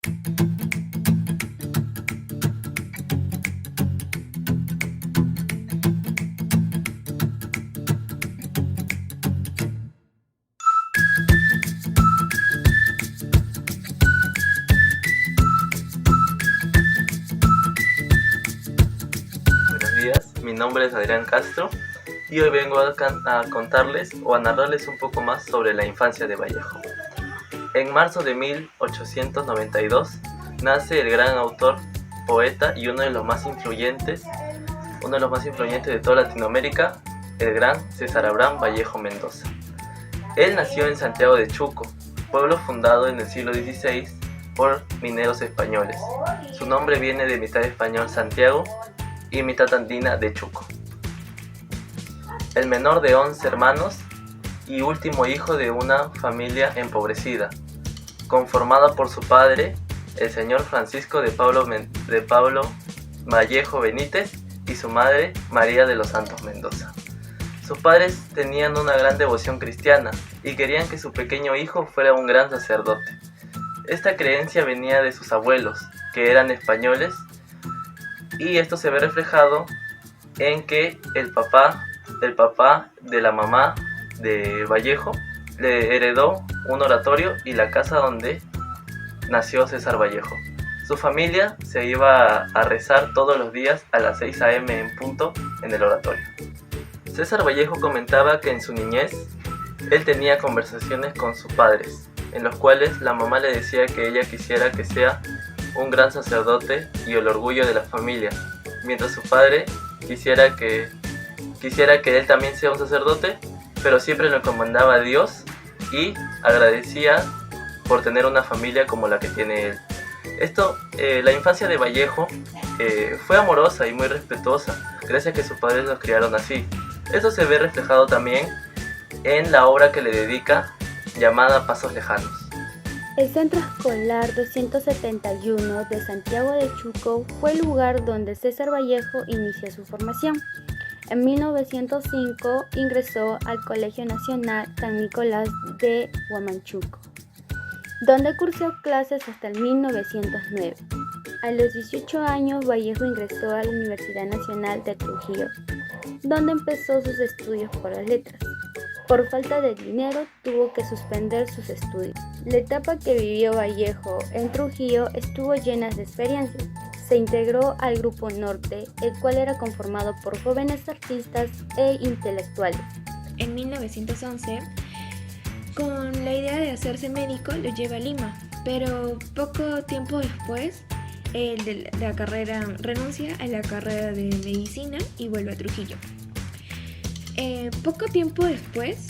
Buenos días, mi nombre es Adrián Castro y hoy vengo a contarles o a narrarles un poco más sobre la infancia de Vallejo. En marzo de 1892 nace el gran autor, poeta y uno de los más influyentes de toda Latinoamérica, el gran César Abraham Vallejo Mendoza. Él nació en Santiago de Chuco, pueblo fundado en el siglo XVI por mineros españoles. Su nombre viene de mitad español Santiago y mitad andina de Chuco. El menor de 11 hermanos y último hijo de una familia empobrecida, conformada por su padre, el señor Francisco de Pablo Vallejo Benítez, y su madre, María de los Santos Mendoza. Sus padres tenían una gran devoción cristiana y querían que su pequeño hijo fuera un gran sacerdote. Esta creencia venía de sus abuelos, que eran españoles, y esto se ve reflejado en que el papá de la mamá de Vallejo le heredó un oratorio y la casa donde nació César Vallejo. Su familia se iba a rezar todos los días a las 6 a.m. en punto en el oratorio. César Vallejo comentaba que en su niñez él tenía conversaciones con sus padres, en los cuales la mamá le decía que ella quisiera que sea un gran sacerdote y el orgullo de la familia, mientras su padre quisiera que él también sea un sacerdote, pero siempre lo encomendaba a Dios y agradecía por tener una familia como la que tiene él. La infancia de Vallejo fue amorosa y muy respetuosa, gracias a que sus padres los criaron así. Esto se ve reflejado también en la obra que le dedica, llamada Pasos Lejanos. El Centro Escolar 271 de Santiago de Chuco fue el lugar donde César Vallejo inició su formación. En 1905 ingresó al Colegio Nacional San Nicolás de Huamachuco, donde cursó clases hasta el 1909. A los 18 años, Vallejo ingresó a la Universidad Nacional de Trujillo, donde empezó sus estudios por las letras. Por falta de dinero, tuvo que suspender sus estudios. La etapa que vivió Vallejo en Trujillo estuvo llena de experiencias. Se integró al Grupo Norte, el cual era conformado por jóvenes artistas e intelectuales. En 1911, con la idea de hacerse médico, lo lleva a Lima, pero poco tiempo después renuncia a la carrera de medicina y vuelve a Trujillo. Poco tiempo después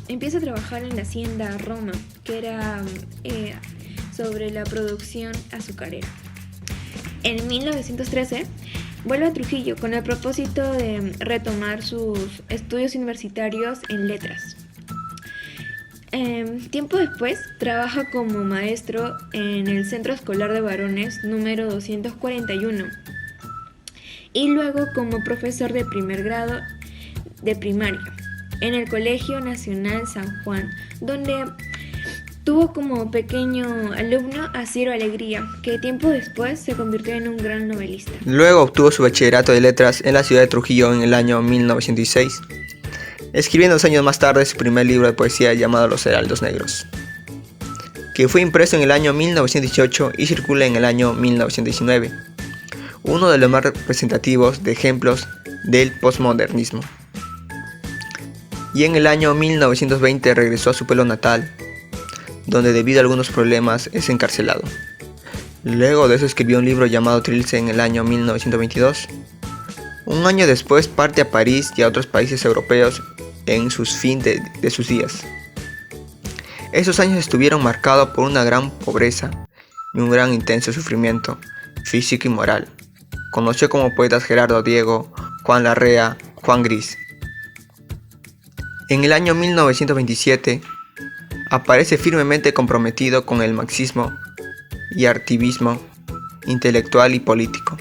empieza a trabajar en la hacienda Roma, que era sobre la producción azucarera. En 1913 vuelve a Trujillo con el propósito de retomar sus estudios universitarios en letras. Tiempo después trabaja como maestro en el Centro Escolar de Varones número 241 y luego como profesor de primer grado de primaria en el Colegio Nacional San Juan, donde tuvo como pequeño alumno a Ciro Alegría, que tiempo después se convirtió en un gran novelista. Luego obtuvo su bachillerato de letras en la ciudad de Trujillo en el año 1906, escribiendo 2 años más tarde su primer libro de poesía llamado Los Heraldos Negros, que fue impreso en el año 1918 y circula en el año 1919, uno de los más representativos de ejemplos del postmodernismo. Y en el año 1920 regresó a su pueblo natal, donde debido a algunos problemas es encarcelado. Luego de eso escribió un libro llamado Trilce en el año 1922. Un año después parte a París y a otros países europeos en sus fin de sus días. Esos años estuvieron marcados por una gran pobreza y un gran intenso sufrimiento físico y moral. Conoció como poetas Gerardo Diego, Juan Larrea, Juan Gris. En el año 1927 aparece firmemente comprometido con el marxismo y activismo intelectual y político.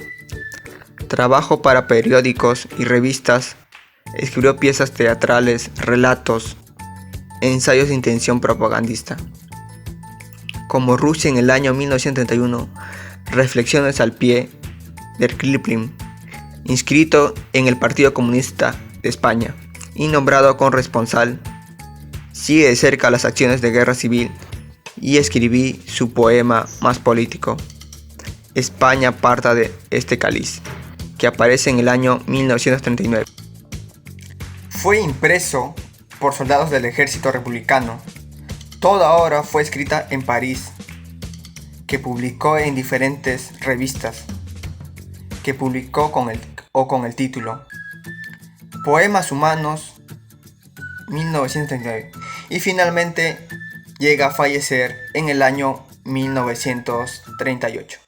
Trabajó para periódicos y revistas, escribió piezas teatrales, relatos, ensayos de intención propagandista. como Rusia en el año 1931, Reflexiones al pie de Kipling, inscrito en el Partido Comunista de España y nombrado corresponsal. Sigue de cerca las acciones de guerra civil y escribí su poema más político, España parta de este cáliz, que aparece en el año 1939. Fue impreso por soldados del ejército republicano. Toda obra fue escrita en París, que publicó en diferentes revistas, que publicó con el título Poemas Humanos 1939, y finalmente llega a fallecer en el año 1938.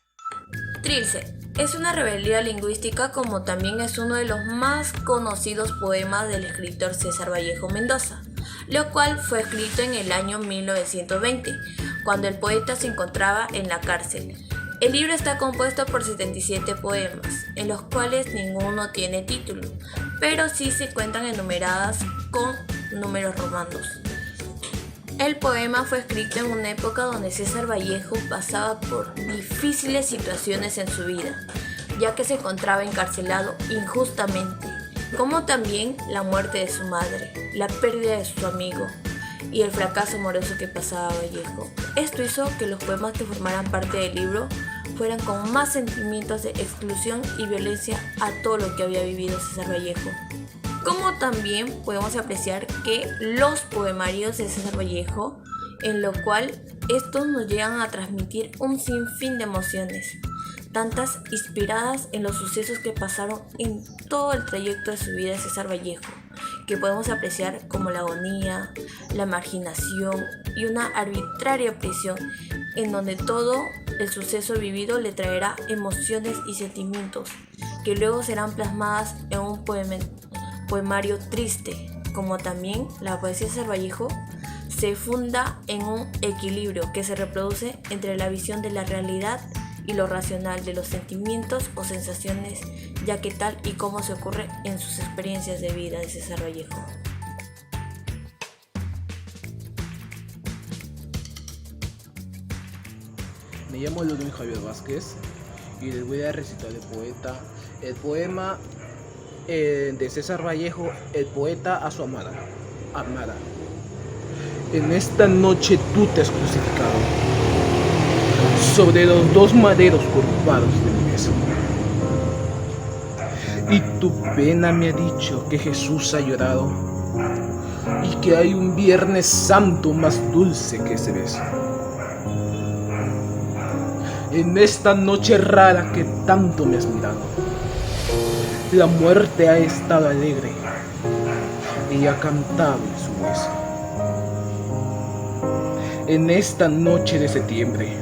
Trilce es una rebeldía lingüística, como también es uno de los más conocidos poemas del escritor César Vallejo Mendoza, lo cual fue escrito en el año 1920, cuando el poeta se encontraba en la cárcel. El libro está compuesto por 77 poemas, en los cuales ninguno tiene título, pero sí se cuentan enumeradas con números romanos. El poema fue escrito en una época donde César Vallejo pasaba por difíciles situaciones en su vida, ya que se encontraba encarcelado injustamente, como también la muerte de su madre, la pérdida de su amigo y el fracaso amoroso que pasaba Vallejo. Esto hizo que los poemas que formaran parte del libro fueran con más sentimientos de exclusión y violencia a todo lo que había vivido César Vallejo. Como también podemos apreciar que los poemarios de César Vallejo, en lo cual estos nos llegan a transmitir un sinfín de emociones, tantas inspiradas en los sucesos que pasaron en todo el trayecto de su vida de César Vallejo, que podemos apreciar como la agonía, la marginación y una arbitraria prisión, en donde todo el suceso vivido le traerá emociones y sentimientos que luego serán plasmadas en un poemario triste. Como también la poesía de César Vallejo se funda en un equilibrio que se reproduce entre la visión de la realidad y lo racional de los sentimientos o sensaciones, ya que tal y como se ocurre en sus experiencias de vida de César Vallejo. Me llamo Ludwig Javier Vázquez y les voy a recitar el poema de César Vallejo, el poeta a su amada. En esta noche tú te has crucificado sobre los dos maderos corrupados de mi beso, y tu pena me ha dicho que Jesús ha llorado y que hay un Viernes Santo más dulce que ese beso. En esta noche rara que tanto me has mirado, la muerte ha estado alegre y ha cantado en su hueso. En esta noche de septiembre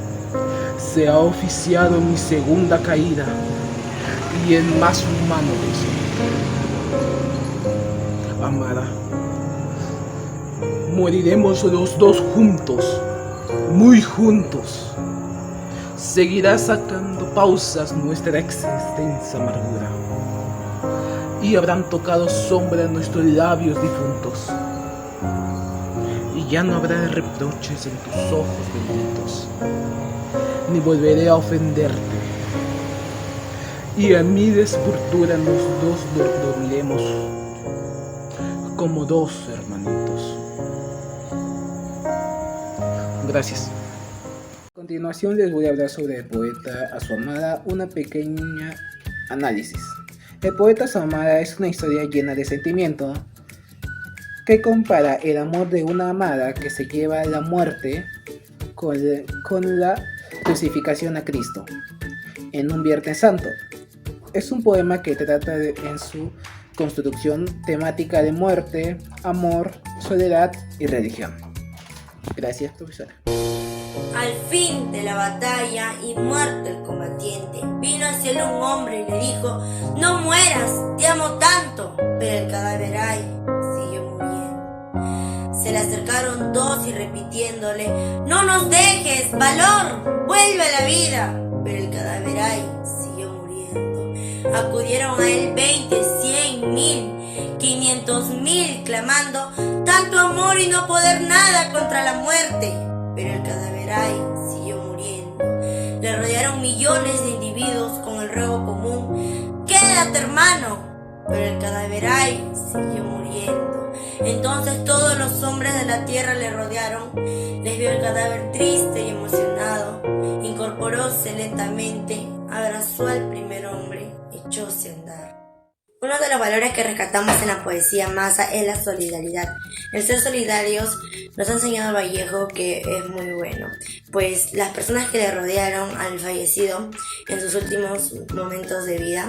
se ha oficiado mi segunda caída y el más humano beso. Amada, moriremos los dos juntos, muy juntos. Seguirá sacando pausas nuestra extensa amargura, y habrán tocado sombra en nuestros labios difuntos, y ya no habrá reproches en tus ojos benditos, ni volveré a ofenderte, y a mi desventura los dos doblemos como dos hermanitos. Gracias. A continuación les voy a hablar sobre el poeta a su amada, una pequeña análisis. El poeta a su amada es una historia llena de sentimiento que compara el amor de una amada que se lleva a la muerte con la crucificación a Cristo en un Viernes Santo. Es un poema que trata en su construcción temática de muerte, amor, soledad y religión. Gracias, profesora. Al fin de la batalla y muerto el combatiente, vino hacia él un hombre y le dijo: no mueras, te amo tanto. Pero el cadáver ay siguió muriendo. Se le acercaron dos y repitiéndole: no nos dejes, valor, vuelve a la vida. Pero el cadáver ay siguió muriendo. Acudieron a él 20, 100, 1000, 500,000, clamando: tanto amor y no poder nada contra la muerte. pero el cadáver ay siguió muriendo. Le rodearon millones de individuos con el ruego común: quédate, hermano, pero el cadáver ay siguió muriendo. Entonces todos los hombres de la tierra le rodearon, les vio el cadáver triste y emocionado, incorporóse lentamente, abrazó al primer hombre, echóse a andar. Uno de los valores que rescatamos en la poesía Masa es la solidaridad. El ser solidarios nos ha enseñado Vallejo que es muy bueno, pues las personas que le rodearon al fallecido en sus últimos momentos de vida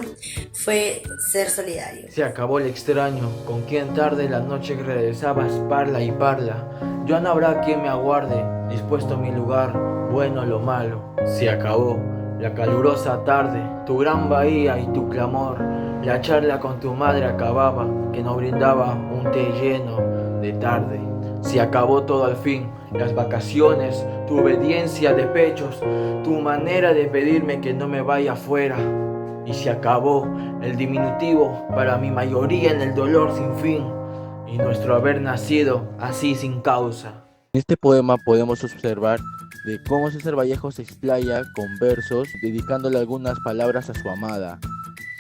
fue ser solidarios. Se acabó el extraño, con quien tarde la noche regresabas parla y parla. Ya no habrá quien me aguarde, dispuesto a mi lugar, bueno o lo malo. Se acabó la calurosa tarde, tu gran bahía y tu clamor. La charla con tu madre acababa, que nos brindaba un té lleno de tarde. Se acabó todo al fin, las vacaciones, tu obediencia de pechos, tu manera de pedirme que no me vaya afuera. Y se acabó el diminutivo para mi mayoría en el dolor sin fin, y nuestro haber nacido así sin causa. En este poema podemos observar de cómo César Vallejo se explaya con versos dedicándole algunas palabras a su amada.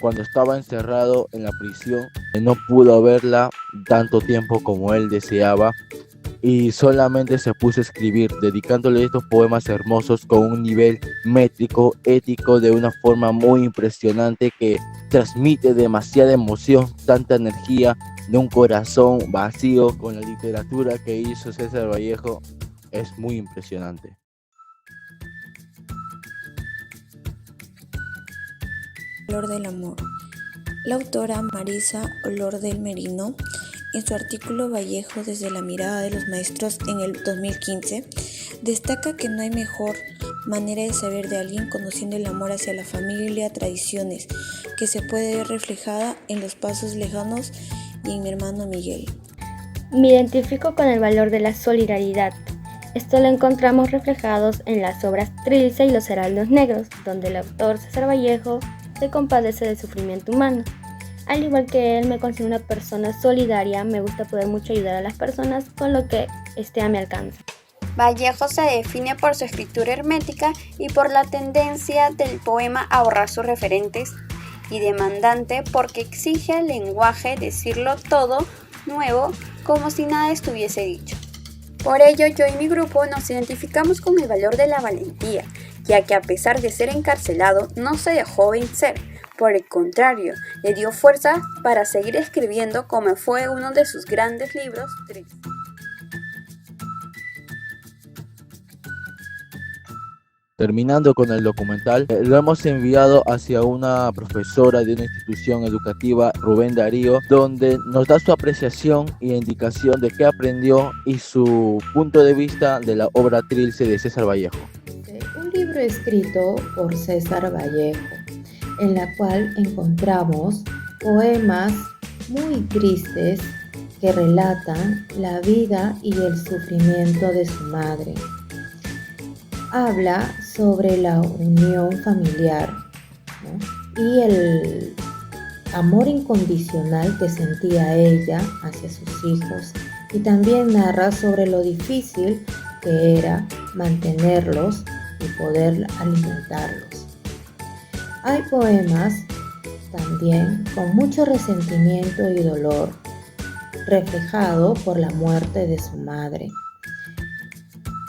Cuando estaba encerrado en la prisión, no pudo verla tanto tiempo como él deseaba y solamente se puso a escribir, dedicándole estos poemas hermosos con un nivel métrico, ético, de una forma muy impresionante que transmite demasiada emoción, tanta energía de un corazón vacío. Con la literatura que hizo César Vallejo es muy impresionante. Olor del amor. La autora Marisa Olor del Merino, en su artículo Vallejo desde la mirada de los maestros en el 2015, destaca que no hay mejor manera de saber de alguien conociendo el amor hacia la familia, tradiciones, que se puede ver reflejada en los pasos lejanos y en mi hermano Miguel. Me identifico con el valor de la solidaridad. Esto lo encontramos reflejados en las obras Trilce y Los Heraldos Negros, donde el autor César Vallejo se compadece del sufrimiento humano. Al igual que él, me considero una persona solidaria, me gusta poder mucho ayudar a las personas con lo que esté a mi alcance. Vallejo se define por su escritura hermética y por la tendencia del poema a borrar sus referentes, y demandante porque exige al lenguaje decirlo todo nuevo como si nada estuviese dicho. Por ello, yo y mi grupo nos identificamos con el valor de la valentía, ya que a pesar de ser encarcelado, no se dejó vencer. Por el contrario, le dio fuerza para seguir escribiendo, como fue uno de sus grandes libros, Trilce. Terminando con el documental, lo hemos enviado hacia una profesora de una institución educativa, Rubén Darío, donde nos da su apreciación y indicación de qué aprendió y su punto de vista de la obra Trilce de César Vallejo. Un libro escrito por César Vallejo, en la cual encontramos poemas muy tristes que relatan la vida y el sufrimiento de su madre. Habla sobre la unión familiar, ¿no? Y el amor incondicional que sentía ella hacia sus hijos, y también narra sobre lo difícil que era mantenerlos y poder alimentarlos. Hay poemas también con mucho resentimiento y dolor, reflejado por la muerte de su madre.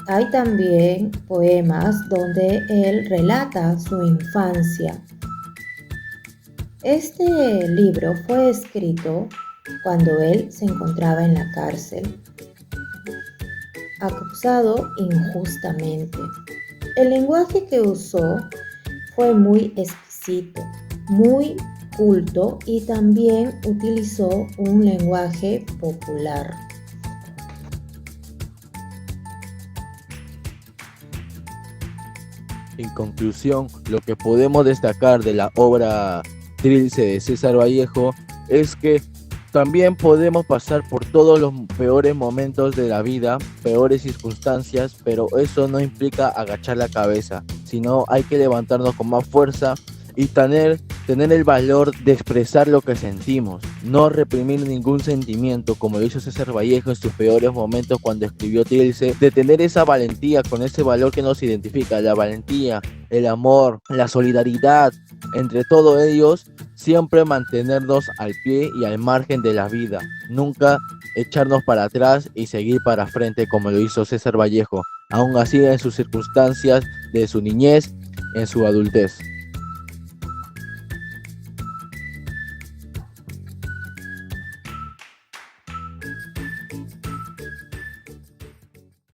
Hay también poemas donde él relata su infancia. Este libro fue escrito cuando él se encontraba en la cárcel, acusado injustamente. El lenguaje que usó fue muy exquisito, muy culto, y también utilizó un lenguaje popular. En conclusión, lo que podemos destacar de la obra Trilce de César Vallejo es que también podemos pasar por todos los peores momentos de la vida, peores circunstancias, pero eso no implica agachar la cabeza, sino hay que levantarnos con más fuerza y tener tener el valor de expresar lo que sentimos, no reprimir ningún sentimiento como lo hizo César Vallejo en sus peores momentos cuando escribió Trilce, de tener esa valentía con ese valor que nos identifica, la valentía, el amor, la solidaridad, entre todos ellos, siempre mantenernos al pie y al margen de la vida, nunca echarnos para atrás y seguir para frente como lo hizo César Vallejo, aún así en sus circunstancias de su niñez, en su adultez.